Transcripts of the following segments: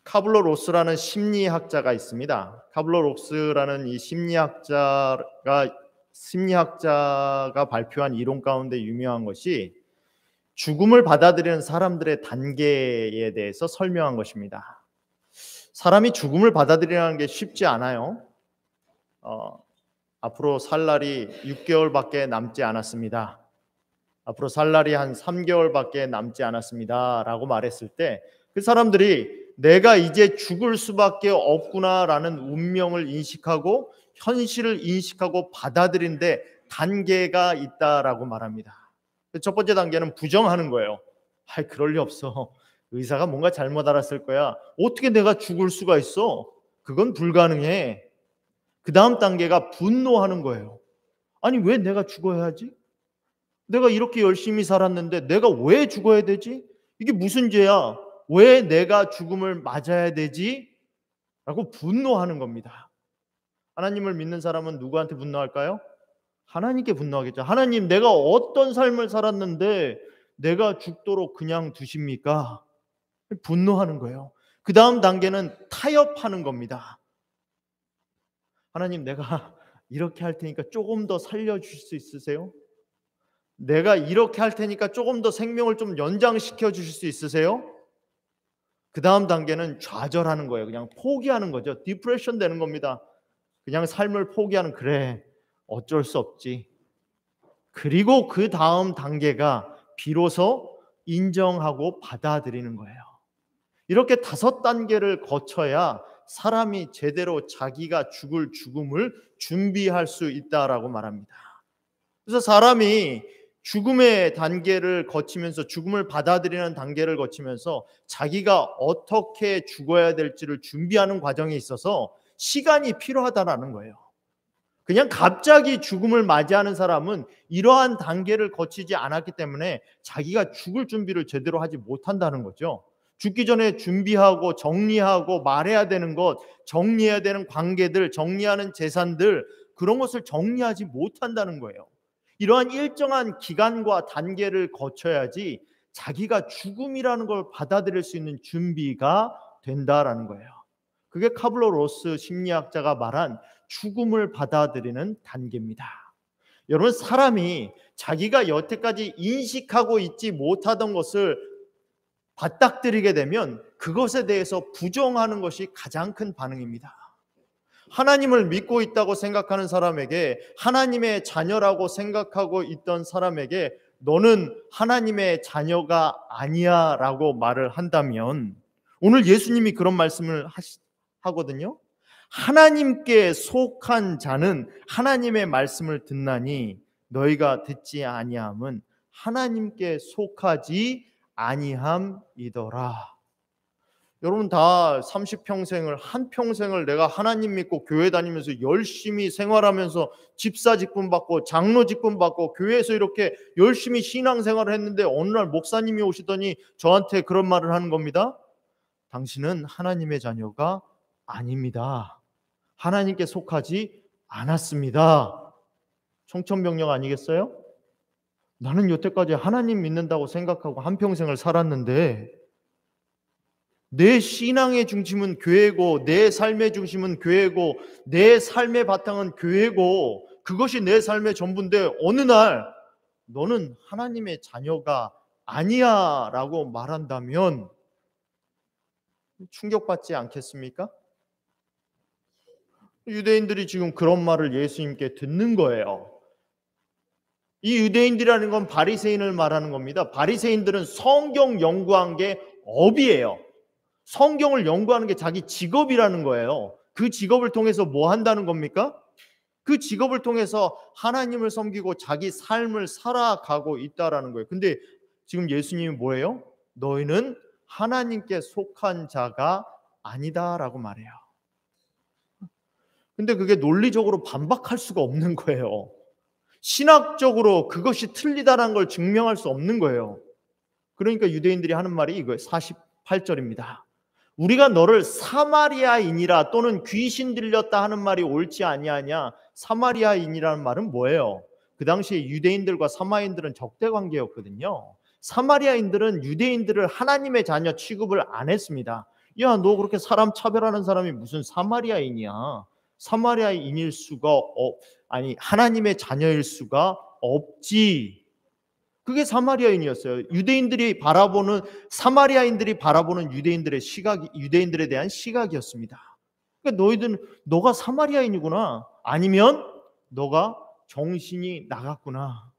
카블로 로스라는 심리학자가 있습니다. 카블로 로스라는 이 심리학자가 발표한 이론 가운데 유명한 것이 죽음을 받아들이는 사람들의 단계에 대해서 설명한 것입니다. 사람이 죽음을 받아들이는 게 쉽지 않아요. 앞으로 살 날이 6개월밖에 남지 않았습니다. 앞으로 살 날이 한 3개월밖에 남지 않았습니다 라고 말했을 때 그 사람들이 내가 이제 죽을 수밖에 없구나라는 운명을 인식하고 현실을 인식하고 받아들이는데 단계가 있다라고 말합니다. 첫 번째 단계는 부정하는 거예요. 그럴 리 없어. 의사가 뭔가 잘못 알았을 거야. 어떻게 내가 죽을 수가 있어? 그건 불가능해. 그 다음 단계가 분노하는 거예요. 아니, 왜 내가 죽어야 하지? 내가 이렇게 열심히 살았는데 내가 왜 죽어야 되지? 이게 무슨 죄야? 왜 내가 죽음을 맞아야 되지? 라고 분노하는 겁니다. 하나님을 믿는 사람은 누구한테 분노할까요? 하나님께 분노하겠죠. 하나님, 내가 어떤 삶을 살았는데 내가 죽도록 그냥 두십니까? 분노하는 거예요. 그 다음 단계는 타협하는 겁니다. 하나님, 내가 이렇게 할 테니까 조금 더 살려주실 수 있으세요? 내가 이렇게 할 테니까 조금 더 생명을 좀 연장시켜 주실 수 있으세요? 그 다음 단계는 좌절하는 거예요. 그냥 포기하는 거죠. 디프레션 되는 겁니다. 그냥 삶을 포기하는, 그래, 어쩔 수 없지. 그리고 그 다음 단계가 비로소 인정하고 받아들이는 거예요. 이렇게 5단계를 거쳐야 사람이 제대로 자기가 죽을 죽음을 준비할 수 있다라고 말합니다. 그래서 사람이 죽음의 단계를 거치면서, 죽음을 받아들이는 단계를 거치면서 자기가 어떻게 죽어야 될지를 준비하는 과정에 있어서 시간이 필요하다라는 거예요. 그냥 갑자기 죽음을 맞이하는 사람은 이러한 단계를 거치지 않았기 때문에 자기가 죽을 준비를 제대로 하지 못한다는 거죠. 죽기 전에 준비하고 정리하고 말해야 되는 것, 정리해야 되는 관계들, 정리하는 재산들, 그런 것을 정리하지 못한다는 거예요. 이러한 일정한 기간과 단계를 거쳐야지 자기가 죽음이라는 걸 받아들일 수 있는 준비가 된다라는 거예요. 그게 카블로 로스 심리학자가 말한 죽음을 받아들이는 단계입니다. 여러분, 사람이 자기가 여태까지 인식하고 있지 못하던 것을 맞닥뜨리게 되면 그것에 대해서 부정하는 것이 가장 큰 반응입니다. 하나님을 믿고 있다고 생각하는 사람에게, 하나님의 자녀라고 생각하고 있던 사람에게 너는 하나님의 자녀가 아니야 라고 말을 한다면, 오늘 예수님이 그런 말씀을 하거든요. 하나님께 속한 자는 하나님의 말씀을 듣나니 너희가 듣지 아니함은 하나님께 속하지 아니함이더라. 여러분, 다 30평생을, 한평생을 내가 하나님 믿고 교회 다니면서 열심히 생활하면서 집사 직분 받고 장로 직분 받고 교회에서 이렇게 열심히 신앙생활을 했는데 어느 날 목사님이 오시더니 저한테 그런 말을 하는 겁니다. 당신은 하나님의 자녀가 아닙니다. 하나님께 속하지 않았습니다. 청천벽력 아니겠어요? 나는 여태까지 하나님 믿는다고 생각하고 한평생을 살았는데 내 신앙의 중심은 교회고, 내 삶의 중심은 교회고, 내 삶의 바탕은 교회고, 그것이 내 삶의 전부인데 어느 날 너는 하나님의 자녀가 아니야 라고 말한다면 충격받지 않겠습니까? 유대인들이 지금 그런 말을 예수님께 듣는 거예요. 이 유대인들이라는 건 바리새인을 말하는 겁니다. 바리새인들은 성경 연구한 게 업이에요. 성경을 연구하는 게 자기 직업이라는 거예요. 그 직업을 통해서 뭐 한다는 겁니까? 그 직업을 통해서 하나님을 섬기고 자기 삶을 살아가고 있다라는 거예요. 근데 지금 예수님이 뭐예요? 너희는 하나님께 속한 자가 아니다라고 말해요. 근데 그게 논리적으로 반박할 수가 없는 거예요. 신학적으로 그것이 틀리다라는 걸 증명할 수 없는 거예요. 그러니까 유대인들이 하는 말이 이거예요. 48절입니다. 우리가 너를 사마리아인이라 또는 귀신 들렸다 하는 말이 옳지 아니하냐? 사마리아인이라는 말은 뭐예요? 그 당시에 유대인들과 사마리아인들은 적대 관계였거든요. 사마리아인들은 유대인들을 하나님의 자녀 취급을 안 했습니다. 야, 너 그렇게 사람 차별하는 사람이 무슨 사마리아인이야? 사마리아인일 수가 아니 하나님의 자녀일 수가 없지. 그게 사마리아인이었어요. 유대인들이 바라보는 사마리아인들이 바라보는 유대인들의 시각, 유대인들에 대한 시각이었습니다. 그러니까 너가 사마리아인이구나. 아니면 너가 정신이 나갔구나.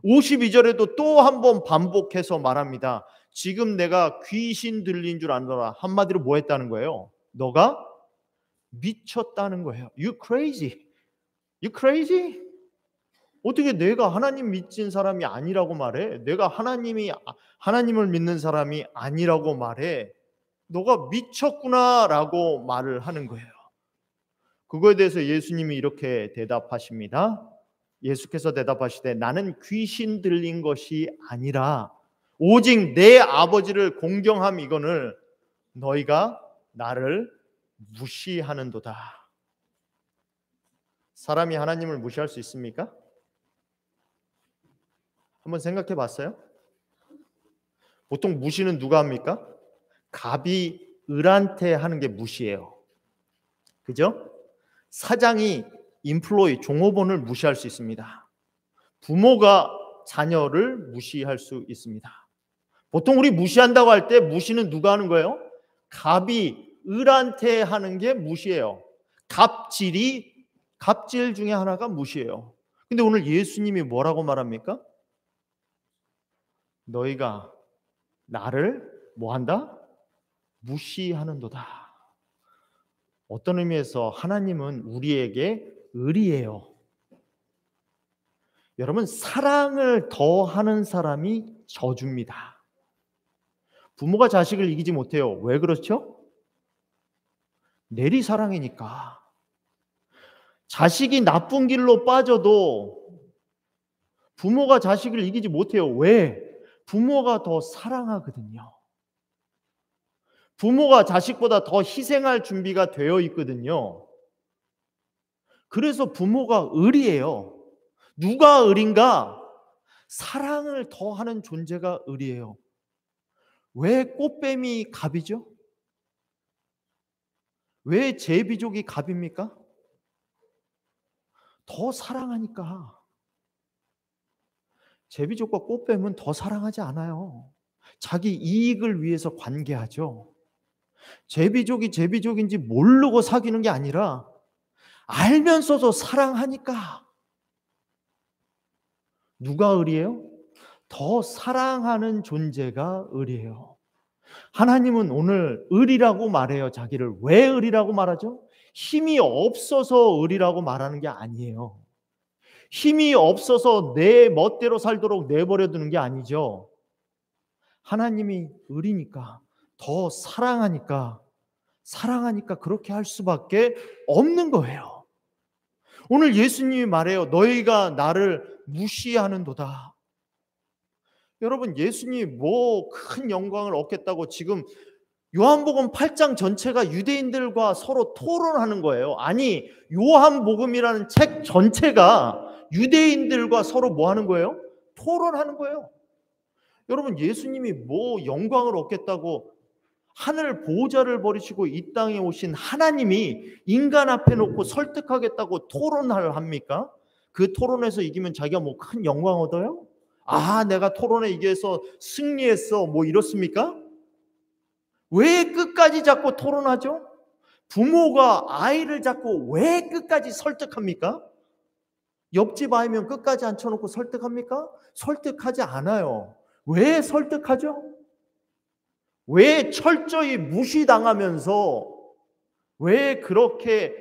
52절에도 또 한 번 반복해서 말합니다. 지금 내가 귀신 들린 줄 아노라. 한마디로 뭐 했다는 거예요? 너가 미쳤다는 거예요. You crazy. You crazy? 어떻게 내가 하나님 믿진 사람이 아니라고 말해? 내가 하나님을 믿는 사람이 아니라고 말해? 너가 미쳤구나라고 말을 하는 거예요. 그거에 대해서 예수님이 이렇게 대답하십니다. 예수께서 대답하시되 나는 귀신 들린 것이 아니라 오직 내 아버지를 공경함이거늘 너희가 나를 무시하는도다. 사람이 하나님을 무시할 수 있습니까? 한번 생각해 봤어요? 보통 무시는 누가 합니까? 갑이 을한테 하는 게 무시예요. 그죠? 사장이 인플로이 종업원을 무시할 수 있습니다. 부모가 자녀를 무시할 수 있습니다. 보통 우리 무시한다고 할 때 무시는 누가 하는 거예요? 갑이 을한테 하는 게 무시예요. 갑질 중에 하나가 무시예요. 근데 오늘 예수님이 뭐라고 말합니까? 너희가 나를 뭐한다? 무시하는도다. 어떤 의미에서 하나님은 우리에게 을이에요. 여러분, 사랑을 더하는 사람이 저주입니다. 부모가 자식을 이기지 못해요. 왜 그렇죠? 내리사랑이니까. 자식이 나쁜 길로 빠져도 부모가 자식을 이기지 못해요. 왜? 부모가 더 사랑하거든요. 부모가 자식보다 더 희생할 준비가 되어 있거든요. 그래서 부모가 을이에요. 누가 을인가? 사랑을 더하는 존재가 을이에요. 왜 꽃뱀이 갑이죠? 왜 제비족이 갑입니까? 더 사랑하니까. 제비족과 꽃뱀은 더 사랑하지 않아요. 자기 이익을 위해서 관계하죠. 제비족이 제비족인지 모르고 사귀는 게 아니라 알면서도 사랑하니까. 누가 을이에요? 더 사랑하는 존재가 을이에요. 하나님은 오늘 을이라고 말해요. 자기를. 왜 을이라고 말하죠? 힘이 없어서 을이라고 말하는 게 아니에요. 힘이 없어서 내 멋대로 살도록 내버려 두는 게 아니죠. 하나님이 을이니까, 더 사랑하니까 그렇게 할 수밖에 없는 거예요. 오늘 예수님이 말해요. 너희가 나를 무시하는도다. 여러분, 예수님이 뭐 큰 영광을 얻겠다고 지금 요한복음 8장 전체가 유대인들과 서로 토론하는 거예요. 아니, 요한복음이라는 책 전체가 유대인들과 서로 뭐 하는 거예요? 토론하는 거예요. 여러분, 예수님이 뭐 영광을 얻겠다고 하늘 보좌를 버리시고 이 땅에 오신 하나님이 인간 앞에 놓고 설득하겠다고 토론을 합니까? 그 토론에서 이기면 자기가 뭐 큰 영광 얻어요? 아, 내가 토론에 이겨서 승리했어, 뭐 이렇습니까? 왜 끝까지 자꾸 토론하죠? 부모가 아이를 자꾸 왜 끝까지 설득합니까? 옆집 아이면 끝까지 앉혀놓고 설득합니까? 설득하지 않아요. 왜 설득하죠? 왜 철저히 무시당하면서 왜 그렇게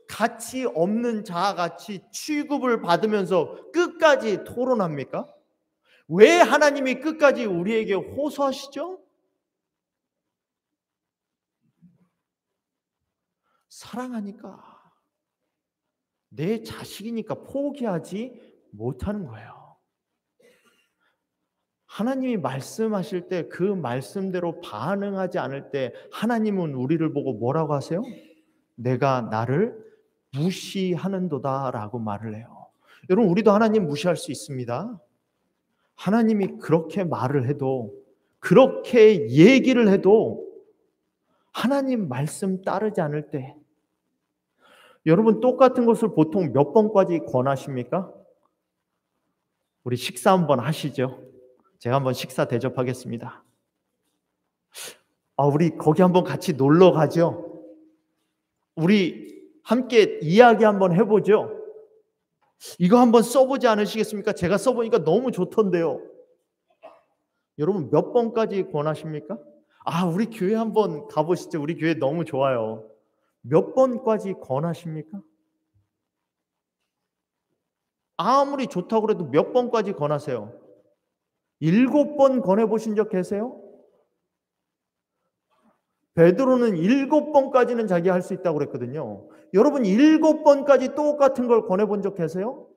가치 없는 자아같이 취급을 받으면서 끝까지 토론합니까? 왜 하나님이 끝까지 우리에게 호소하시죠? 사랑하니까. 내 자식이니까 포기하지 못하는 거예요. 하나님이 말씀하실 때 그 말씀대로 반응하지 않을 때 하나님은 우리를 보고 뭐라고 하세요? 내가 나를 무시하는도다 라고 말을 해요. 여러분, 우리도 하나님 무시할 수 있습니다. 하나님이 그렇게 말을 해도, 그렇게 얘기를 해도 하나님 말씀 따르지 않을 때 여러분 똑같은 것을 보통 몇 번까지 권하십니까? 우리 식사 한번 하시죠. 제가 한번 식사 대접하겠습니다. 우리 거기 한번 같이 놀러 가죠. 우리 함께 이야기 한번 해보죠. 이거 한번 써보지 않으시겠습니까? 제가 써보니까 너무 좋던데요. 여러분 몇 번까지 권하십니까? 우리 교회 한번 가보시죠. 우리 교회 너무 좋아요. 몇 번까지 권하십니까? 아무리 좋다고 그래도 몇 번까지 권하세요? 7번 권해보신 적 계세요? 베드로는 7번까지는 자기 할 수 있다고 그랬거든요. 여러분 7번까지 똑같은 걸 권해본 적 계세요?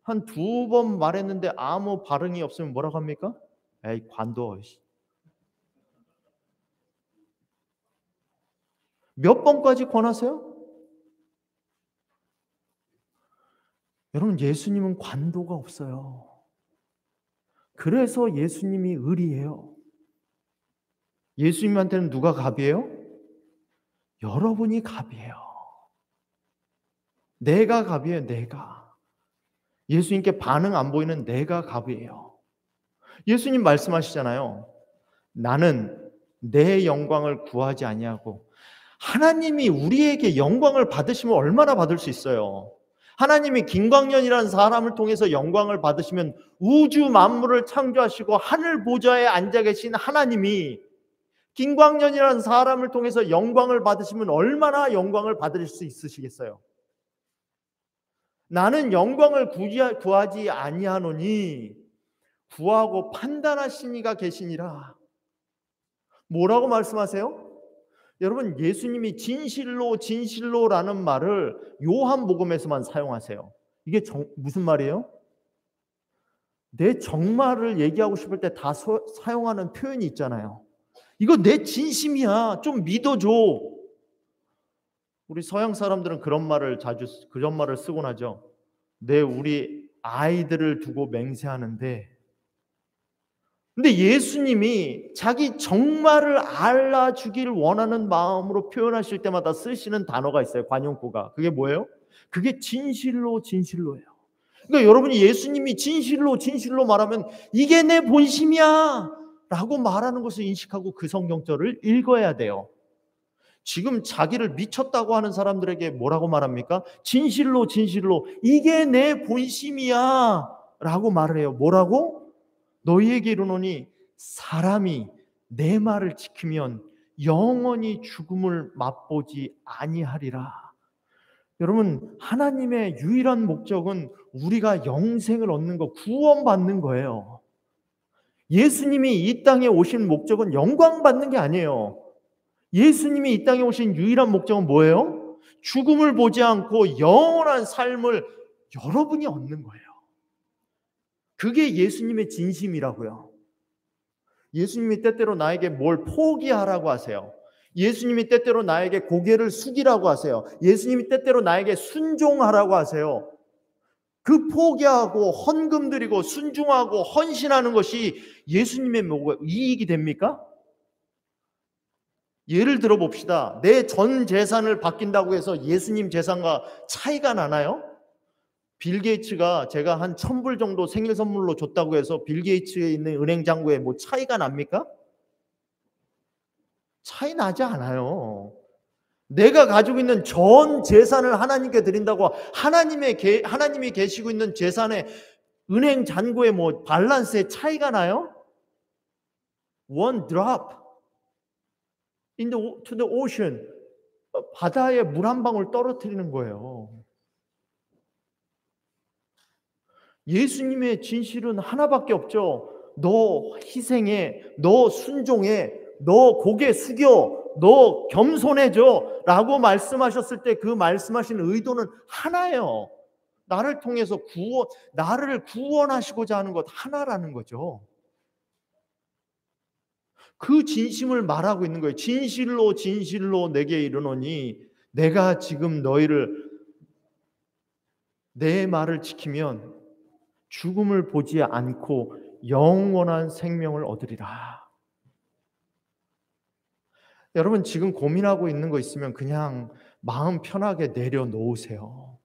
한 2번 말했는데 아무 반응이 없으면 뭐라고 합니까? 에이 관둬. 몇 번까지 권하세요? 여러분 예수님은 관도가 없어요. 그래서 예수님이 을이에요. 예수님한테는 누가 갑이에요? 여러분이 갑이에요. 내가 갑이에요. 내가. 예수님께 반응 안 보이는 내가 갑이에요. 예수님 말씀하시잖아요. 나는 내 영광을 구하지 아니하고 하나님이 우리에게 영광을 받으시면 얼마나 받을 수 있어요? 하나님이 김광년이라는 사람을 통해서 영광을 받으시면 우주 만물을 창조하시고 하늘 보좌에 앉아 계신 하나님이 김광년이라는 사람을 통해서 영광을 받으시면 얼마나 영광을 받을 수 있으시겠어요? 나는 영광을 구하지 아니하노니 구하고 판단하신 이가 계시니라. 뭐라고 말씀하세요? 여러분 예수님이 진실로 진실로라는 말을 요한복음에서만 사용하세요. 이게 무슨 말이에요? 내 정말을 얘기하고 싶을 때 다 사용하는 표현이 있잖아요. 이거 내 진심이야. 좀 믿어줘. 우리 서양 사람들은 그런 말을 쓰곤 하죠. 우리 아이들을 두고 맹세하는데 근데 예수님이 자기 정말을 알아주기를 원하는 마음으로 표현하실 때마다 쓰시는 단어가 있어요. 관용구가. 그게 뭐예요? 그게 진실로 진실로예요. 그러니까 여러분이 예수님이 진실로 진실로 말하면 이게 내 본심이야 라고 말하는 것을 인식하고 그 성경절을 읽어야 돼요. 지금 자기를 미쳤다고 하는 사람들에게 뭐라고 말합니까? 진실로 진실로 이게 내 본심이야 라고 말을 해요. 뭐라고? 너희에게 이르노니 사람이 내 말을 지키면 영원히 죽음을 맛보지 아니하리라. 여러분 하나님의 유일한 목적은 우리가 영생을 얻는 거, 구원받는 거예요. 예수님이 이 땅에 오신 목적은 영광 받는 게 아니에요. 예수님이 이 땅에 오신 유일한 목적은 뭐예요? 죽음을 보지 않고 영원한 삶을 여러분이 얻는 거예요. 그게 예수님의 진심이라고요. 예수님이 때때로 나에게 뭘 포기하라고 하세요. 예수님이 때때로 나에게 고개를 숙이라고 하세요. 예수님이 때때로 나에게 순종하라고 하세요. 그 포기하고 헌금 드리고 순종하고 헌신하는 것이 예수님의 이익이 됩니까? 예를 들어 봅시다. 내 전 재산을 바뀐다고 해서 예수님 재산과 차이가 나나요? 빌 게이츠가 제가 한 1,000불 정도 생일 선물로 줬다고 해서 빌 게이츠에 있는 은행 잔고에 뭐 차이가 납니까? 차이 나지 않아요. 내가 가지고 있는 전 재산을 하나님께 드린다고 하나님이 계시고 있는 재산의 은행 잔고에 뭐 밸런스에 차이가 나요? One drop to the ocean. 바다에 물 한 방울 떨어뜨리는 거예요. 예수님의 진실은 하나밖에 없죠. 너 희생해, 너 순종해, 너 고개 숙여, 너 겸손해져 라고 말씀하셨을 때 그 말씀하신 의도는 하나예요. 나를 통해서 나를 구원하시고자 하는 것 하나라는 거죠. 그 진심을 말하고 있는 거예요. 진실로 진실로 내게 이르노니 내가 지금 내 말을 지키면 죽음을 보지 않고 영원한 생명을 얻으리라. 여러분 지금 고민하고 있는 거 있으면 그냥 마음 편하게 내려놓으세요.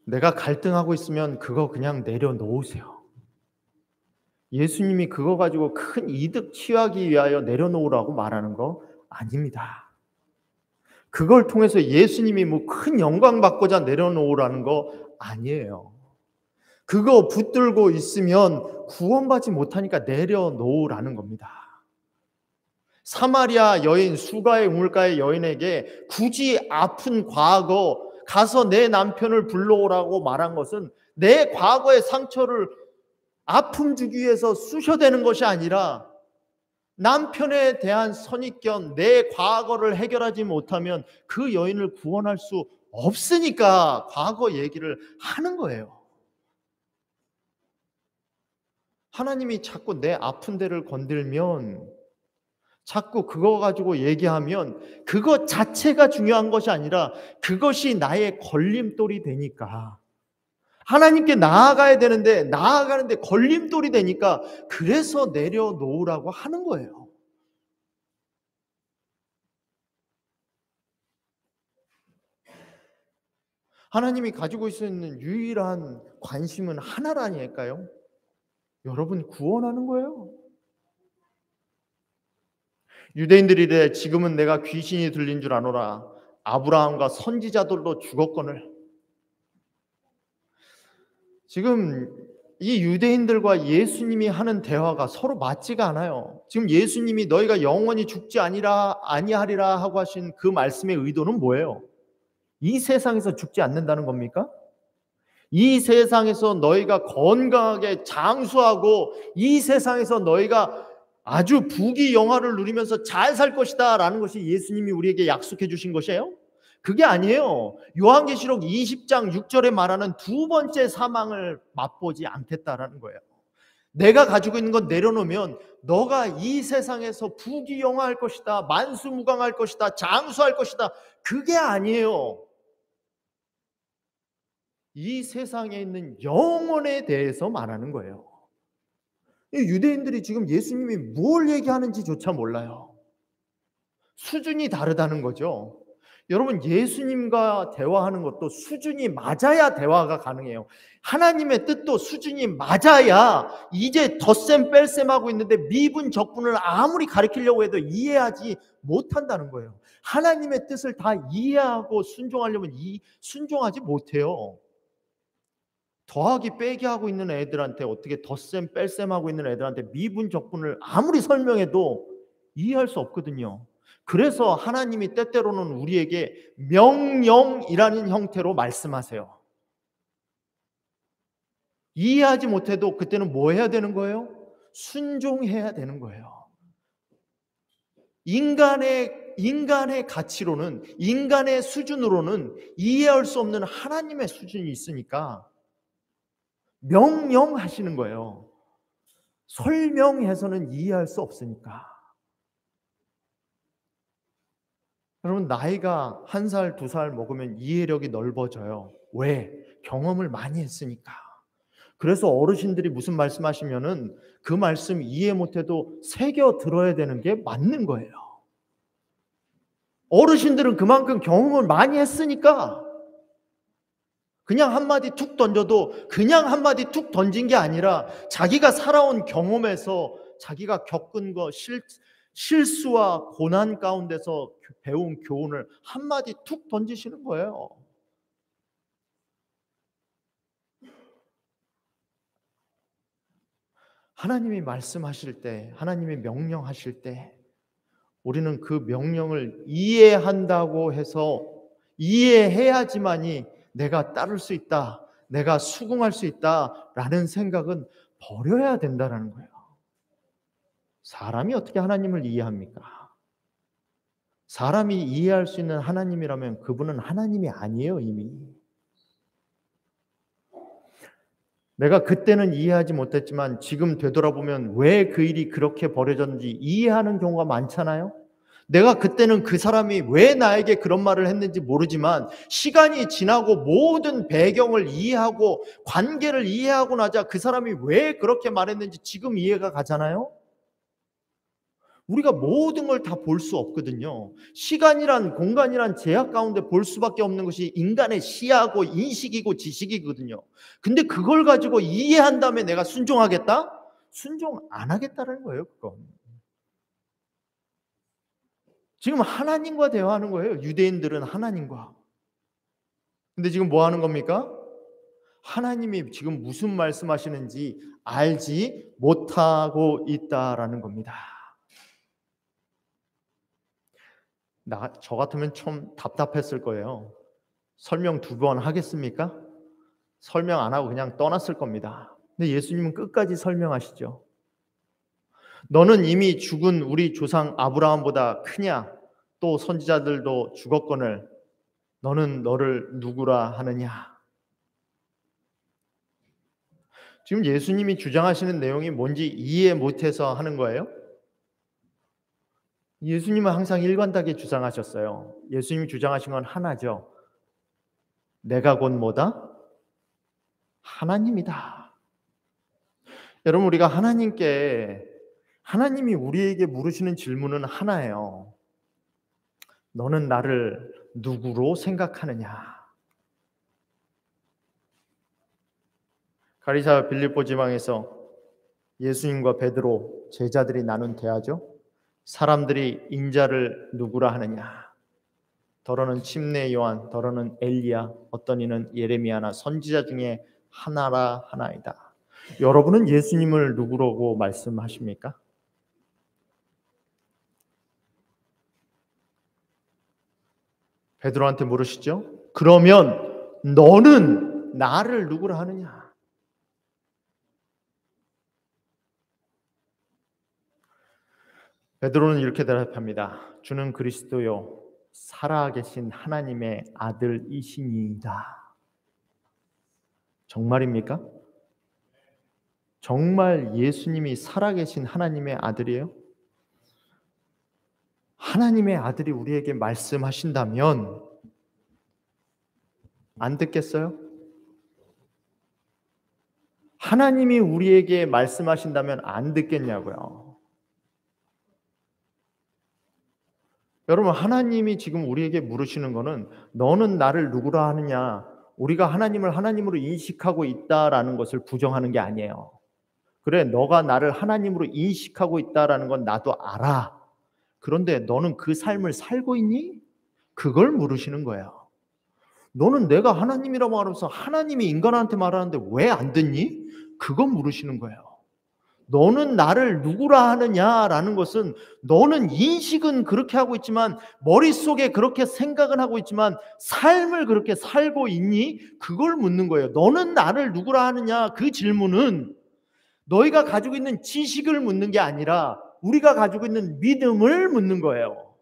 내가 갈등하고 있으면 그거 그냥 내려놓으세요. 예수님이 그거 가지고 큰 이득 취하기 위하여 내려놓으라고 말하는 거 아닙니다. 그걸 통해서 예수님이 뭐 큰 영광 받고자 내려놓으라는 거 아니에요. 그거 붙들고 있으면 구원받지 못하니까 내려놓으라는 겁니다. 사마리아 여인, 수가의 우물가의 여인에게 굳이 아픈 과거 가서 내 남편을 불러오라고 말한 것은 내 과거의 상처를 아픔 주기 위해서 쑤셔대는 것이 아니라 남편에 대한 선입견, 내 과거를 해결하지 못하면 그 여인을 구원할 수 없으니까 과거 얘기를 하는 거예요. 하나님이 자꾸 내 아픈 데를 건들면, 자꾸 그거 가지고 얘기하면 그것 자체가 중요한 것이 아니라 그것이 나의 걸림돌이 되니까, 하나님께 나아가야 되는데 나아가는데 걸림돌이 되니까 그래서 내려놓으라고 하는 거예요. 하나님이 가지고 있는 유일한 관심은 하나라니까요. 여러분 구원하는 거예요. 유대인들이 이래 지금은 내가 귀신이 들린 줄 아노라. 아브라함과 선지자들도 죽었거늘. 지금 이 유대인들과 예수님이 하는 대화가 서로 맞지가 않아요. 지금 예수님이 너희가 영원히 죽지 아니하리라 하고 하신 그 말씀의 의도는 뭐예요? 이 세상에서 죽지 않는다는 겁니까? 이 세상에서 너희가 건강하게 장수하고 이 세상에서 너희가 아주 부귀영화를 누리면서 잘 살 것이다 라는 것이 예수님이 우리에게 약속해 주신 것이에요? 그게 아니에요. 요한계시록 20장 6절에 말하는 두 번째 사망을 맛보지 않겠다라는 거예요. 내가 가지고 있는 건 내려놓으면 너가 이 세상에서 부귀영화할 것이다, 만수무강할 것이다, 장수할 것이다. 그게 아니에요. 이 세상에 있는 영혼에 대해서 말하는 거예요. 유대인들이 지금 예수님이 뭘 얘기하는지조차 몰라요. 수준이 다르다는 거죠. 여러분 예수님과 대화하는 것도 수준이 맞아야 대화가 가능해요. 하나님의 뜻도 수준이 맞아야, 이제 덧셈 뺄셈 하고 있는데 미분 적분을 아무리 가르치려고 해도 이해하지 못한다는 거예요. 하나님의 뜻을 다 이해하고 순종하려면 순종하지 못해요. 더하기 빼기 하고 있는 애들한테 어떻게 덧셈 뺄셈 하고 있는 애들한테 미분 적분을 아무리 설명해도 이해할 수 없거든요. 그래서 하나님이 때때로는 우리에게 명령이라는 형태로 말씀하세요. 이해하지 못해도 그때는 뭐 해야 되는 거예요? 순종해야 되는 거예요. 인간의 가치로는, 인간의 수준으로는 이해할 수 없는 하나님의 수준이 있으니까 명령하시는 거예요. 설명해서는 이해할 수 없으니까. 여러분 나이가 1살, 2살 먹으면 이해력이 넓어져요. 왜? 경험을 많이 했으니까. 그래서 어르신들이 무슨 말씀하시면은 그 말씀 이해 못해도 새겨 들어야 되는 게 맞는 거예요. 어르신들은 그만큼 경험을 많이 했으니까 그냥 한마디 툭 던져도 그냥 한마디 툭 던진 게 아니라 자기가 살아온 경험에서 자기가 겪은 거, 실수와 고난 가운데서 배운 교훈을 한마디 툭 던지시는 거예요. 하나님이 말씀하실 때, 하나님이 명령하실 때 우리는 그 명령을 이해한다고 해서 이해해야지만이 내가 따를 수 있다, 내가 수긍할 수 있다라는 생각은 버려야 된다는 거예요. 사람이 어떻게 하나님을 이해합니까? 사람이 이해할 수 있는 하나님이라면 그분은 하나님이 아니에요. 이미 내가 그때는 이해하지 못했지만 지금 되돌아보면 왜 그 일이 그렇게 벌어졌는지 이해하는 경우가 많잖아요. 내가 그때는 그 사람이 왜 나에게 그런 말을 했는지 모르지만 시간이 지나고 모든 배경을 이해하고 관계를 이해하고 나자 그 사람이 왜 그렇게 말했는지 지금 이해가 가잖아요. 우리가 모든 걸 다 볼 수 없거든요. 시간이란 공간이란 제약 가운데 볼 수밖에 없는 것이 인간의 시야고 인식이고 지식이거든요. 근데 그걸 가지고 이해한 다음에 내가 순종하겠다? 순종 안 하겠다는 거예요, 그건. 지금 하나님과 대화하는 거예요. 유대인들은 하나님과. 근데 지금 뭐 하는 겁니까? 하나님이 지금 무슨 말씀하시는지 알지 못하고 있다라는 겁니다. 저 같으면 좀 답답했을 거예요. 설명 2번 하겠습니까? 설명 안 하고 그냥 떠났을 겁니다. 근데 예수님은 끝까지 설명하시죠. 너는 이미 죽은 우리 조상 아브라함보다 크냐? 또 선지자들도 죽었거늘 너는 너를 누구라 하느냐? 지금 예수님이 주장하시는 내용이 뭔지 이해 못해서 하는 거예요? 예수님은 항상 일관되게 주장하셨어요. 예수님이 주장하신 건 하나죠. 내가 곧 뭐다? 하나님이다. 여러분, 우리가 하나님이 우리에게 물으시는 질문은 하나예요. 너는 나를 누구로 생각하느냐? 가리사 빌립보 지방에서 예수님과 베드로 제자들이 나눈 대화죠. 사람들이 인자를 누구라 하느냐? 더러는 침례 요한, 더러는 엘리야, 어떤 이는 예레미야나 선지자 중에 하나라 하나이다. 여러분은 예수님을 누구라고 말씀하십니까? 베드로한테 물으시죠. 그러면 너는 나를 누구라 하느냐? 베드로는 이렇게 대답합니다. 주는 그리스도요 살아계신 하나님의 아들이시니이다. 정말입니까? 정말 예수님이 살아계신 하나님의 아들이에요? 하나님의 아들이 우리에게 말씀하신다면 안 듣겠어요? 하나님이 우리에게 말씀하신다면 안 듣겠냐고요. 여러분, 하나님이 지금 우리에게 물으시는 거는 너는 나를 누구라 하느냐? 우리가 하나님을 하나님으로 인식하고 있다라는 것을 부정하는 게 아니에요. 그래, 너가 나를 하나님으로 인식하고 있다라는 건 나도 알아. 그런데 너는 그 삶을 살고 있니? 그걸 물으시는 거예요. 너는 내가 하나님이라고 말하면서 하나님이 인간한테 말하는데 왜 안 듣니? 그건 물으시는 거예요. 너는 나를 누구라 하느냐라는 것은 너는 인식은 그렇게 하고 있지만 머릿속에 그렇게 생각은 하고 있지만 삶을 그렇게 살고 있니? 그걸 묻는 거예요. 너는 나를 누구라 하느냐? 그 질문은 너희가 가지고 있는 지식을 묻는 게 아니라 우리가 가지고 있는 믿음을 묻는 거예요.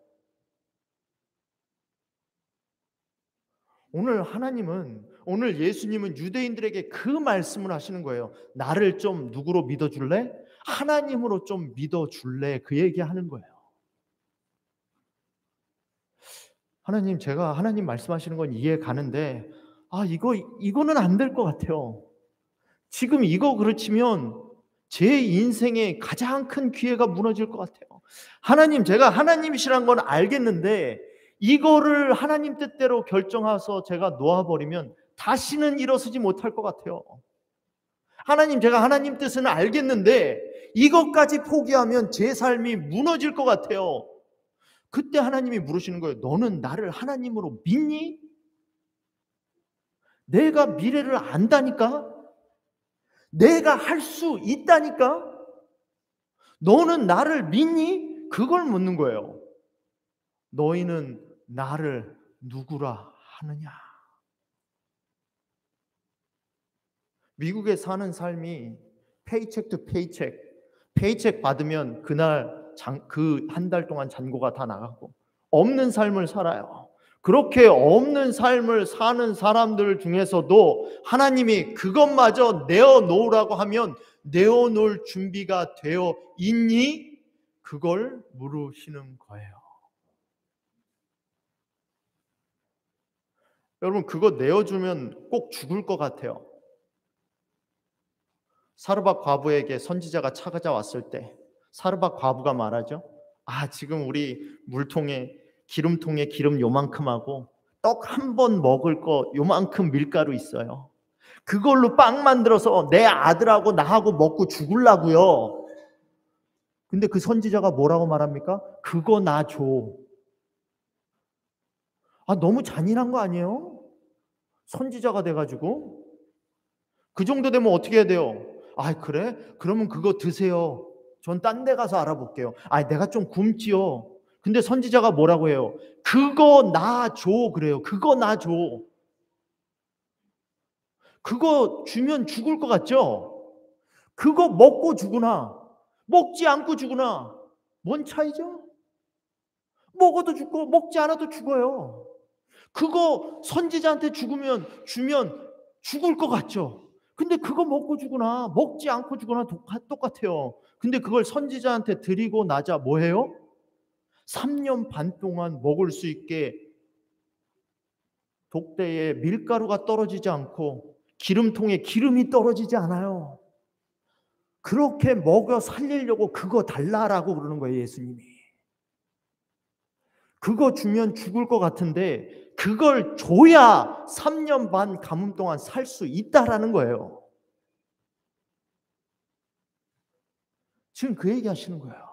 오늘 예수님은 유대인들에게 그 말씀을 하시는 거예요. 나를 좀 누구로 믿어줄래? 하나님으로 좀 믿어줄래? 그 얘기하는 거예요. 하나님, 제가 하나님 말씀하시는 건 이해 가는데 이거는 안 될 것 같아요. 지금 이거 그르치면 제 인생의 가장 큰 기회가 무너질 것 같아요. 하나님, 제가 하나님이시란 건 알겠는데 이거를 하나님 뜻대로 결정해서 제가 놓아버리면 다시는 일어서지 못할 것 같아요. 하나님, 제가 하나님 뜻은 알겠는데 이것까지 포기하면 제 삶이 무너질 것 같아요. 그때 하나님이 물으시는 거예요. 너는 나를 하나님으로 믿니? 내가 미래를 안다니까? 내가 할 수 있다니까? 너는 나를 믿니? 그걸 묻는 거예요. 너희는 나를 누구라 하느냐? 미국에 사는 삶이 페이첵 투 페이첵 받으면 그날 그 한 달 동안 잔고가 다 나가고 없는 삶을 살아요. 그렇게 없는 삶을 사는 사람들 중에서도 하나님이 그것마저 내어놓으라고 하면 내어놓을 준비가 되어 있니? 그걸 물으시는 거예요. 여러분, 그거 내어주면 꼭 죽을 것 같아요. 사르밧 과부에게 선지자가 찾아왔을 때 사르밧 과부가 말하죠. 지금 우리 물통에 기름통에 기름 요만큼 하고 떡 한 번 먹을 거 요만큼 밀가루 있어요. 그걸로 빵 만들어서 내 아들하고 나하고 먹고 죽으려고요. 근데 그 선지자가 뭐라고 말합니까? 그거 나 줘. 너무 잔인한 거 아니에요? 선지자가 돼가지고 그 정도 되면 어떻게 해야 돼요? 그래? 그러면 그거 드세요. 전 딴 데 가서 알아볼게요. 내가 좀 굶지요. 근데 선지자가 뭐라고 해요? 그거 나 줘 그래요. 그거 나 줘. 그거 주면 죽을 것 같죠? 그거 먹고 죽으나 먹지 않고 죽으나 뭔 차이죠? 먹어도 죽고 먹지 않아도 죽어요. 그거 선지자한테 주면 죽을 것 같죠? 근데 그거 먹고 죽으나 먹지 않고 죽으나 똑같아요. 근데 그걸 선지자한테 드리고 나자 뭐해요? 3년 반 동안 먹을 수 있게 독대에 밀가루가 떨어지지 않고 기름통에 기름이 떨어지지 않아요. 그렇게 먹여 살리려고 그거 달라라고 그러는 거예요, 예수님이. 그거 주면 죽을 것 같은데 그걸 줘야 3년 반 가뭄 동안 살 수 있다라는 거예요. 지금 그 얘기 하시는 거예요.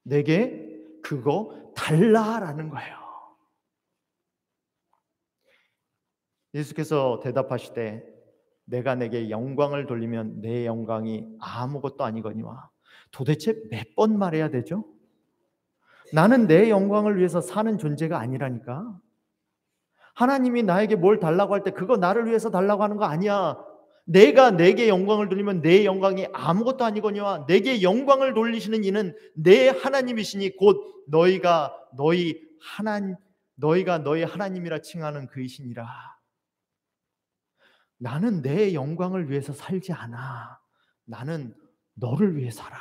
내게 그거 달라라는 거예요. 예수께서 대답하시되 내가 내게 영광을 돌리면 내 영광이 아무것도 아니거니와. 도대체 몇 번 말해야 되죠? 나는 내 영광을 위해서 사는 존재가 아니라니까. 하나님이 나에게 뭘 달라고 할 때 그거 나를 위해서 달라고 하는 거 아니야. 내가 내게 영광을 돌리면 내 영광이 아무것도 아니거니와. 내게 영광을 돌리시는 이는 내 하나님이시니 곧 너희가 너희 하나님이라 칭하는 그이시니라. 나는 내 영광을 위해서 살지 않아. 나는 너를 위해 살아.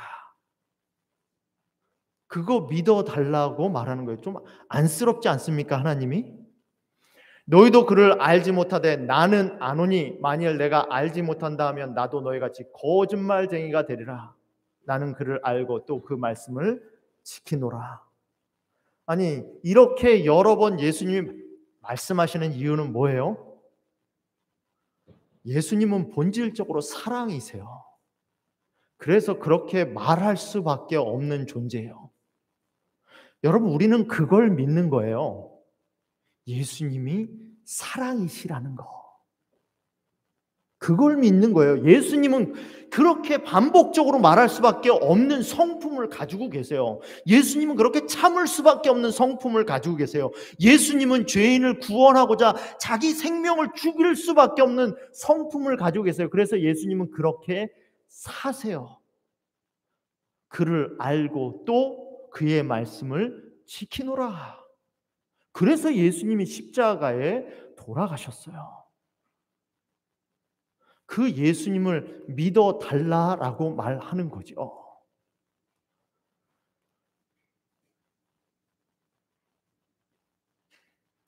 그거 믿어달라고 말하는 거예요. 좀 안쓰럽지 않습니까, 하나님이? 너희도 그를 알지 못하되 나는 아노니 만일 내가 알지 못한다 하면 나도 너희같이 거짓말쟁이가 되리라. 나는 그를 알고 또 그 말씀을 지키노라. 아니, 이렇게 여러 번 예수님이 말씀하시는 이유는 뭐예요? 예수님은 본질적으로 사랑이세요. 그래서 그렇게 말할 수밖에 없는 존재예요. 여러분, 우리는 그걸 믿는 거예요. 예수님이 사랑이시라는 거. 그걸 믿는 거예요. 예수님은 그렇게 반복적으로 말할 수밖에 없는 성품을 가지고 계세요. 예수님은 그렇게 참을 수밖에 없는 성품을 가지고 계세요. 예수님은 죄인을 구원하고자 자기 생명을 죽일 수밖에 없는 성품을 가지고 계세요. 그래서 예수님은 그렇게 사세요. 그를 알고 또 그의 말씀을 지키노라. 그래서 예수님이 십자가에 돌아가셨어요. 그 예수님을 믿어달라라고 말하는 거죠.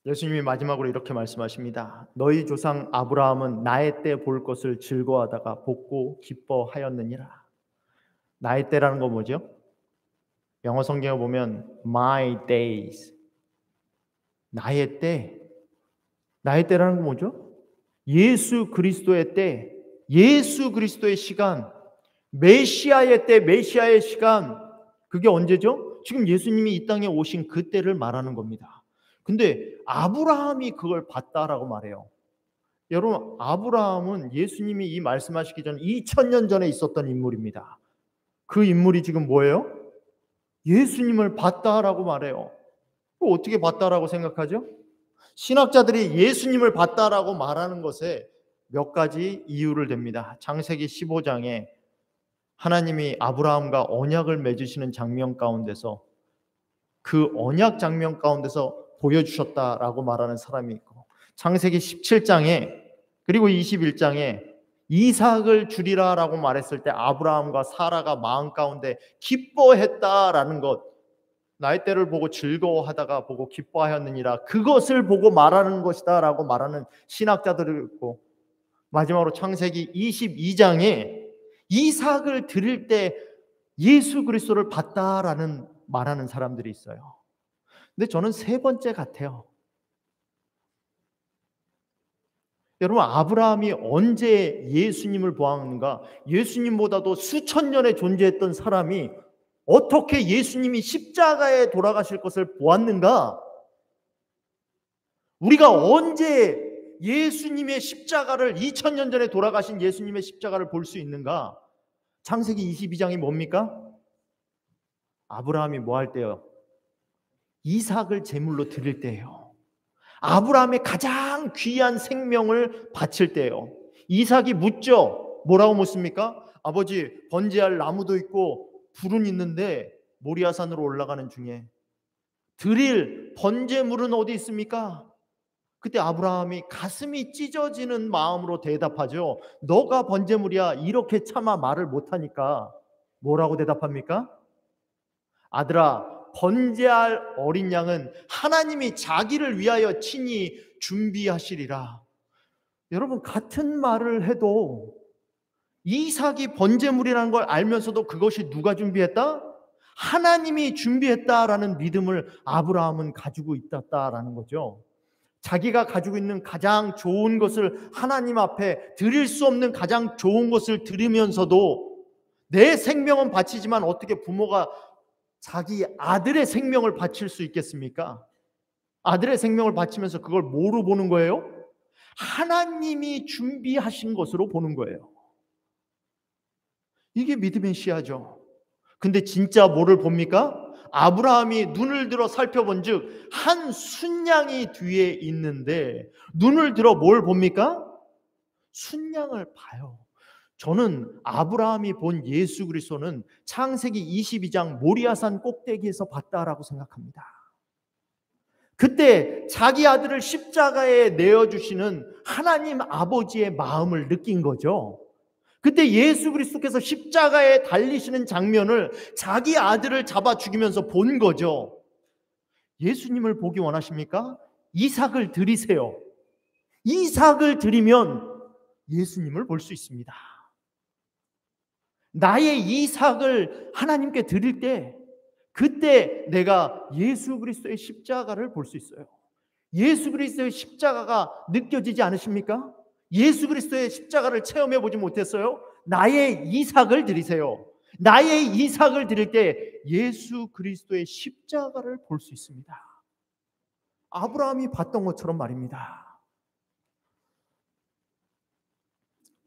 예수님이 마지막으로 이렇게 말씀하십니다. 너희 조상 아브라함은 나의 때 볼 것을 즐거워하다가 복고 기뻐하였느니라. 나의 때라는 거 뭐죠? 영어 성경에 보면 my days. 나의 때. 나의 때라는 건 뭐죠? 예수 그리스도의 때, 예수 그리스도의 시간, 메시아의 때, 메시아의 시간. 그게 언제죠? 지금 예수님이 이 땅에 오신 그 때를 말하는 겁니다. 근데 아브라함이 그걸 봤다라고 말해요. 여러분, 아브라함은 예수님이 이 말씀하시기 전 2000년 전에 있었던 인물입니다. 그 인물이 지금 뭐예요? 예수님을 봤다라고 말해요. 어떻게 봤다라고 생각하죠? 신학자들이 예수님을 봤다라고 말하는 것에 몇 가지 이유를 댑니다. 창세기 15장에 하나님이 아브라함과 언약을 맺으시는 장면 가운데서 그 언약 장면 가운데서 보여주셨다라고 말하는 사람이 있고, 창세기 17장에 그리고 21장에 이삭을 주리라라고 말했을 때 아브라함과 사라가 마음 가운데 기뻐했다라는 것, 나의 때를 보고 즐거워하다가 보고 기뻐하였느니라, 그것을 보고 말하는 것이다 라고 말하는 신학자들이 있고, 마지막으로 창세기 22장에 이삭을 드릴 때 예수 그리스도를 봤다라는 말하는 사람들이 있어요. 근데 저는 세 번째 같아요. 여러분, 아브라함이 언제 예수님을 보았는가? 예수님보다도 수천 년에 존재했던 사람이 어떻게 예수님이 십자가에 돌아가실 것을 보았는가? 우리가 언제 예수님의 십자가를 2000년 전에 돌아가신 예수님의 십자가를 볼 수 있는가? 창세기 22장이 뭡니까? 아브라함이 뭐 할 때요? 이삭을 제물로 드릴 때예요. 아브라함의 가장 귀한 생명을 바칠 때예요. 이삭이 묻죠. 뭐라고 묻습니까? 아버지, 번제할 나무도 있고 불은 있는데 모리아산으로 올라가는 중에 드릴 번제물은 어디 있습니까? 그때 아브라함이 가슴이 찢어지는 마음으로 대답하죠. 너가 번제물이야. 이렇게 차마 말을 못하니까 뭐라고 대답합니까? 아들아, 번제할 어린 양은 하나님이 자기를 위하여 친히 준비하시리라. 여러분, 같은 말을 해도 이삭이 번제물이라는 걸 알면서도 그것이 누가 준비했다? 하나님이 준비했다라는 믿음을 아브라함은 가지고 있었다라는 거죠. 자기가 가지고 있는 가장 좋은 것을 하나님 앞에 드릴 수 없는 가장 좋은 것을 드리면서도 내 생명은 바치지만 어떻게 부모가 자기 아들의 생명을 바칠 수 있겠습니까? 아들의 생명을 바치면서 그걸 뭐로 보는 거예요? 하나님이 준비하신 것으로 보는 거예요. 이게 믿음의 시야죠. 근데 진짜 뭐를 봅니까? 아브라함이 눈을 들어 살펴본 즉 한 순양이 뒤에 있는데 눈을 들어 뭘 봅니까? 순양을 봐요. 저는 아브라함이 본 예수 그리스도는 창세기 22장 모리아산 꼭대기에서 봤다라고 생각합니다. 그때 자기 아들을 십자가에 내어주시는 하나님 아버지의 마음을 느낀 거죠. 그때 예수 그리스도께서 십자가에 달리시는 장면을 자기 아들을 잡아 죽이면서 본 거죠. 예수님을 보기 원하십니까? 이삭을 드리세요. 이삭을 드리면 예수님을 볼 수 있습니다. 나의 이삭을 하나님께 드릴 때 그때 내가 예수 그리스도의 십자가를 볼 수 있어요. 예수 그리스도의 십자가가 느껴지지 않으십니까? 예수 그리스도의 십자가를 체험해 보지 못했어요? 나의 이삭을 드리세요. 나의 이삭을 드릴 때 예수 그리스도의 십자가를 볼 수 있습니다. 아브라함이 봤던 것처럼 말입니다.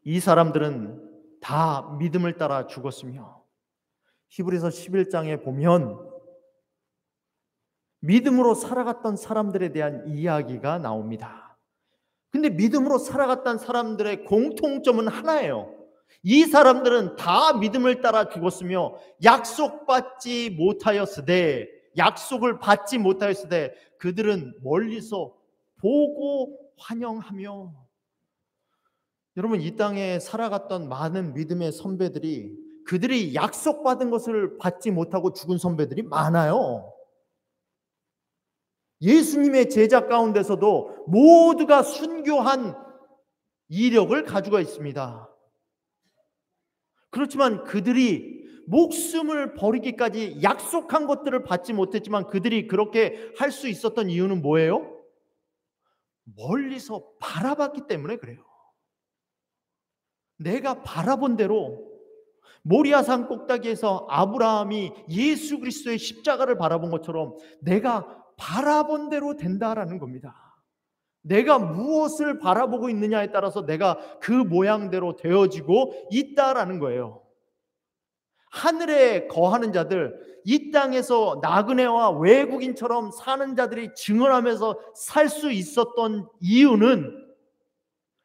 이 사람들은 다 믿음을 따라 죽었으며 히브리서 11장에 보면 믿음으로 살아갔던 사람들에 대한 이야기가 나옵니다. 근데 믿음으로 살아갔던 사람들의 공통점은 하나예요. 이 사람들은 다 믿음을 따라 죽었으며 약속을 받지 못하였으되 그들은 멀리서 보고 환영하며. 여러분, 이 땅에 살아갔던 많은 믿음의 선배들이 그들이 약속받은 것을 받지 못하고 죽은 선배들이 많아요. 예수님의 제자 가운데서도 모두가 순교한 이력을 가지고 있습니다. 그렇지만 그들이 목숨을 버리기까지 약속한 것들을 받지 못했지만 그들이 그렇게 할 수 있었던 이유는 뭐예요? 멀리서 바라봤기 때문에 그래요. 내가 바라본 대로 모리아산 꼭대기에서 아브라함이 예수 그리스도의 십자가를 바라본 것처럼 내가 바라본 대로 된다라는 겁니다. 내가 무엇을 바라보고 있느냐에 따라서 내가 그 모양대로 되어지고 있다라는 거예요. 하늘에 거하는 자들, 이 땅에서 나그네와 외국인처럼 사는 자들이 증언하면서 살 수 있었던 이유는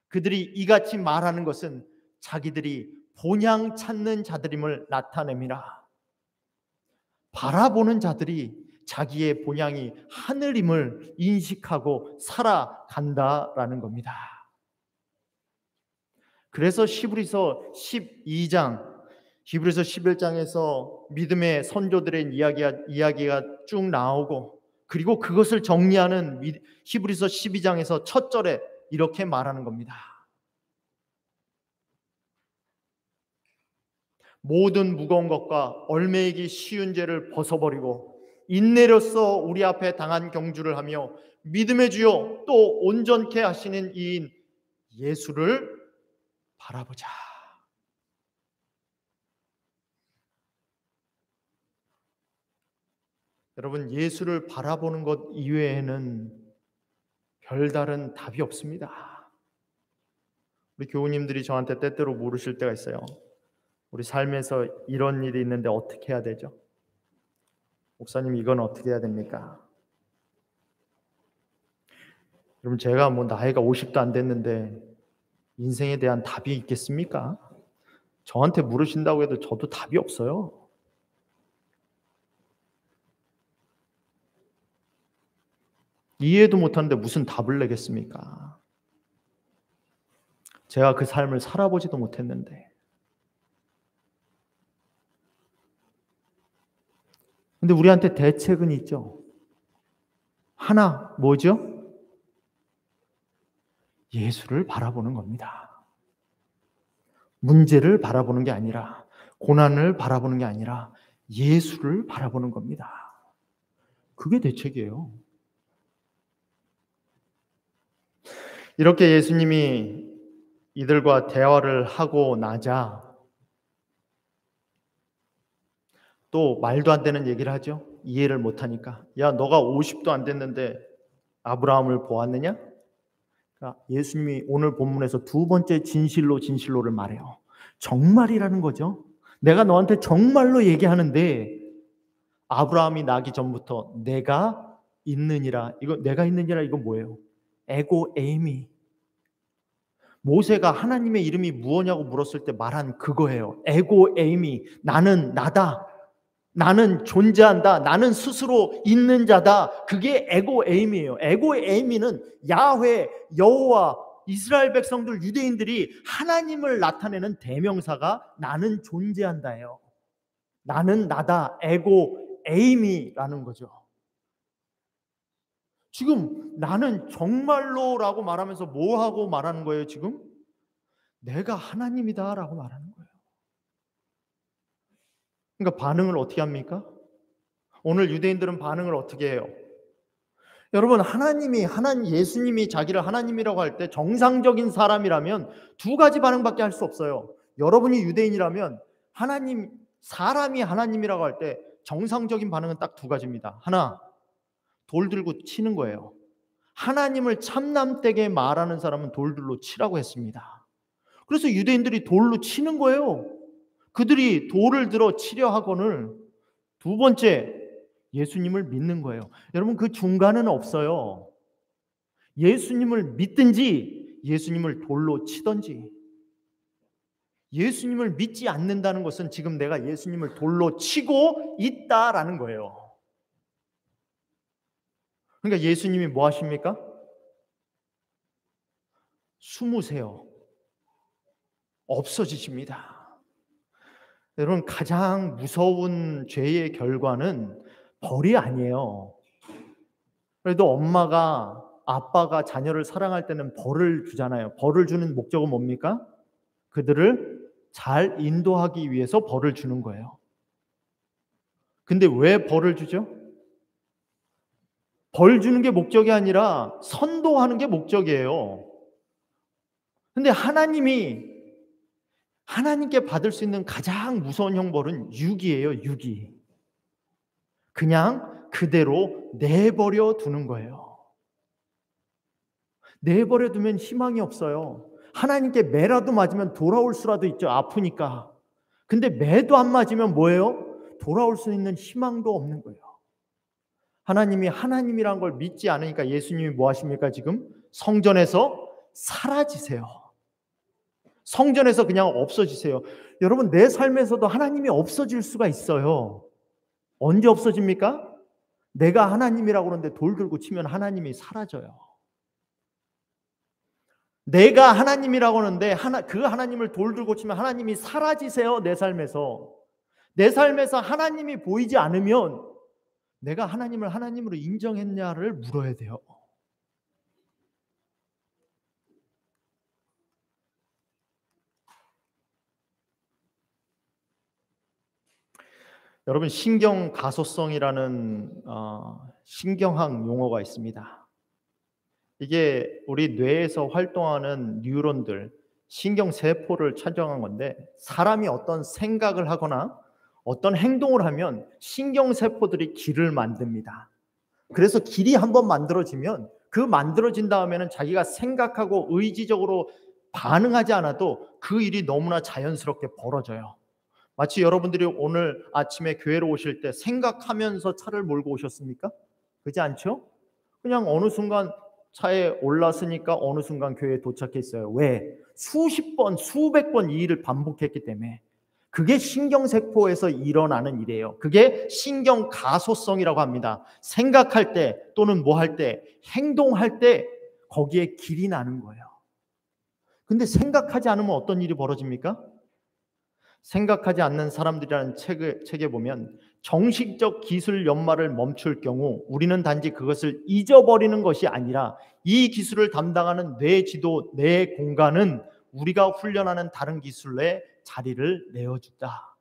그들이 이같이 말하는 것은 자기들이 본향 찾는 자들임을 나타냅니다. 바라보는 자들이 자기의 본향이 하늘임을 인식하고 살아간다라는 겁니다. 그래서 히브리서 11장에서 믿음의 선조들의 이야기가 쭉 나오고 그리고 그것을 정리하는 히브리서 12장에서 첫 절에 이렇게 말하는 겁니다. 모든 무거운 것과 얽매이기 쉬운 죄를 벗어버리고 인내로써 우리 앞에 당한 경주를 하며 믿음의 주요 또 온전케 하시는 이인 예수를 바라보자. 여러분, 예수를 바라보는 것 이외에는 별다른 답이 없습니다. 우리 교우님들이 저한테 때때로 물으실 때가 있어요. 우리 삶에서 이런 일이 있는데 어떻게 해야 되죠? 목사님, 이건 어떻게 해야 됩니까? 여러분, 제가 나이가 50도 안 됐는데 인생에 대한 답이 있겠습니까? 저한테 물으신다고 해도 저도 답이 없어요. 이해도 못하는데 무슨 답을 내겠습니까? 제가 그 삶을 살아보지도 못했는데. 근데 우리한테 대책은 있죠. 하나, 뭐죠? 예수를 바라보는 겁니다. 문제를 바라보는 게 아니라, 고난을 바라보는 게 아니라 예수를 바라보는 겁니다. 그게 대책이에요. 이렇게 예수님이 이들과 대화를 하고 나자 또 말도 안 되는 얘기를 하죠. 이해를 못하니까. 야, 너가 50도 안 됐는데 아브라함을 보았느냐? 그러니까 예수님이 오늘 본문에서 두 번째 진실로를 말해요. 정말이라는 거죠. 내가 너한테 정말로 얘기하는데 아브라함이 나기 전부터 내가 있느니라. 이거 내가 있느니라 이건 뭐예요? 에고 에이미. 모세가 하나님의 이름이 무엇냐고 물었을 때 말한 그거예요. 에고 에이미. 나는 나다. 나는 존재한다. 나는 스스로 있는 자다. 그게 에고 에이미예요. 에고 에이미는 야훼, 여호와, 이스라엘 백성들, 유대인들이 하나님을 나타내는 대명사가 나는 존재한다예요. 나는 나다. 에고 에이미라는 거죠. 지금 나는 정말로라고 말하면서 뭐 하고 말하는 거예요, 지금? 내가 하나님이다라고 말하는 거예요. 그러니까 반응을 어떻게 합니까? 오늘 유대인들은 반응을 어떻게 해요? 여러분, 예수님이 자기를 하나님이라고 할 때 정상적인 사람이라면 두 가지 반응밖에 할 수 없어요. 여러분이 유대인이라면 사람이 하나님이라고 할 때 정상적인 반응은 딱 두 가지입니다. 하나, 돌 들고 치는 거예요. 하나님을 참남되게 말하는 사람은 돌들로 치라고 했습니다. 그래서 유대인들이 돌로 치는 거예요. 그들이 돌을 들어 치려 하거늘 두 번째, 예수님을 믿는 거예요. 여러분, 그 중간은 없어요. 예수님을 믿든지 예수님을 돌로 치든지. 예수님을 믿지 않는다는 것은 지금 내가 예수님을 돌로 치고 있다라는 거예요. 그러니까 예수님이 뭐 하십니까? 숨으세요. 없어지십니다. 여러분, 가장 무서운 죄의 결과는 벌이 아니에요. 그래도 아빠가 자녀를 사랑할 때는 벌을 주잖아요. 벌을 주는 목적은 뭡니까? 그들을 잘 인도하기 위해서 벌을 주는 거예요. 근데 왜 벌을 주죠? 벌 주는 게 목적이 아니라 선도하는 게 목적이에요. 근데 하나님께 받을 수 있는 가장 무서운 형벌은 유기예요, 유기. 그냥 그대로 내버려 두는 거예요. 내버려 두면 희망이 없어요. 하나님께 매라도 맞으면 돌아올 수라도 있죠. 아프니까. 근데 매도 안 맞으면 뭐예요? 돌아올 수 있는 희망도 없는 거예요. 하나님이 하나님이란 걸 믿지 않으니까 예수님이 뭐 하십니까? 지금 성전에서 사라지세요. 성전에서 그냥 없어지세요. 여러분, 내 삶에서도 하나님이 없어질 수가 있어요. 언제 없어집니까? 내가 하나님이라고 그러는데 돌 들고 치면 하나님이 사라져요. 내가 하나님이라고 하는데 그 하나님을 돌 들고 치면 하나님이 사라지세요. 내 삶에서. 내 삶에서 하나님이 보이지 않으면 내가 하나님을 하나님으로 인정했냐를 물어야 돼요. 여러분, 신경 가소성이라는 신경학 용어가 있습니다. 이게 우리 뇌에서 활동하는 뉴런들, 신경 세포를 찾아간 건데, 사람이 어떤 생각을 하거나 어떤 행동을 하면 신경 세포들이 길을 만듭니다. 그래서 길이 한번 만들어지면 그 만들어진 다음에는 자기가 생각하고 의지적으로 반응하지 않아도 그 일이 너무나 자연스럽게 벌어져요. 마치 여러분들이 오늘 아침에 교회로 오실 때 생각하면서 차를 몰고 오셨습니까? 그렇지 않죠? 그냥 어느 순간 차에 올랐으니까 어느 순간 교회에 도착했어요. 왜? 수십 번, 수백 번 이 일을 반복했기 때문에. 그게 신경세포에서 일어나는 일이에요. 그게 신경가소성이라고 합니다. 생각할 때 또는 뭐 할 때, 행동할 때 거기에 길이 나는 거예요. 근데 생각하지 않으면 어떤 일이 벌어집니까? 생각하지 않는 사람들이라는 책에 보면 정식적 기술 연마를 멈출 경우 우리는 단지 그것을 잊어버리는 것이 아니라 이 기술을 담당하는 뇌 지도, 뇌 공간은 우리가 훈련하는 다른 기술에 자리를 내어준다.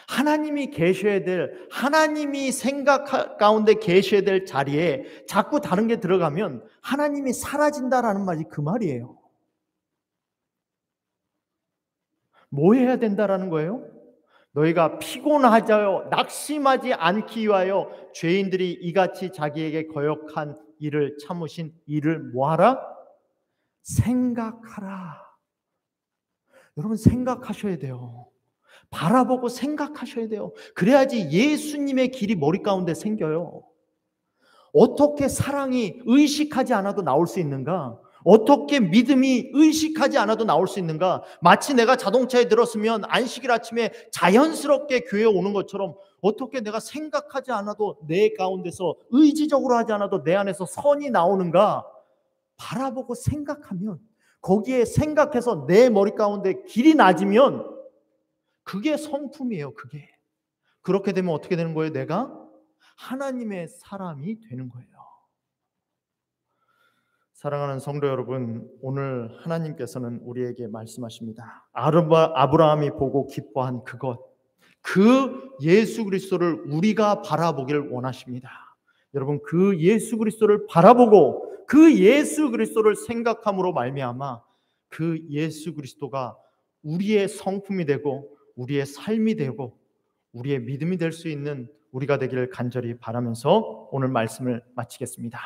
하나님이 계셔야 될, 하나님이 생각 가운데 계셔야 될 자리에 자꾸 다른 게 들어가면 하나님이 사라진다라는 말이 그 말이에요. 뭐 해야 된다라는 거예요? 너희가 피곤하자요 낙심하지 않기 위하여 죄인들이 이같이 자기에게 거역한 일을 참으신 이를 뭐하라? 생각하라. 여러분, 생각하셔야 돼요. 바라보고 생각하셔야 돼요. 그래야지 예수님의 길이 머리 가운데 생겨요. 어떻게 사랑이 의식하지 않아도 나올 수 있는가? 어떻게 믿음이 의식하지 않아도 나올 수 있는가? 마치 내가 자동차에 들었으면 안식일 아침에 자연스럽게 교회에 오는 것처럼 어떻게 내가 생각하지 않아도 내 가운데서 의지적으로 하지 않아도 내 안에서 선이 나오는가? 바라보고 생각하면, 거기에 생각해서 내 머리 가운데 길이 낮으면 그게 성품이에요. 그게. 그렇게 되면 어떻게 되는 거예요? 내가 하나님의 사람이 되는 거예요. 사랑하는 성도 여러분, 오늘 하나님께서는 우리에게 말씀하십니다. 아브라함이 보고 기뻐한 그것, 그 예수 그리스도를 우리가 바라보기를 원하십니다. 여러분, 그 예수 그리스도를 바라보고 그 예수 그리스도를 생각함으로 말미암아 그 예수 그리스도가 우리의 성품이 되고 우리의 삶이 되고 우리의 믿음이 될 수 있는 우리가 되기를 간절히 바라면서 오늘 말씀을 마치겠습니다.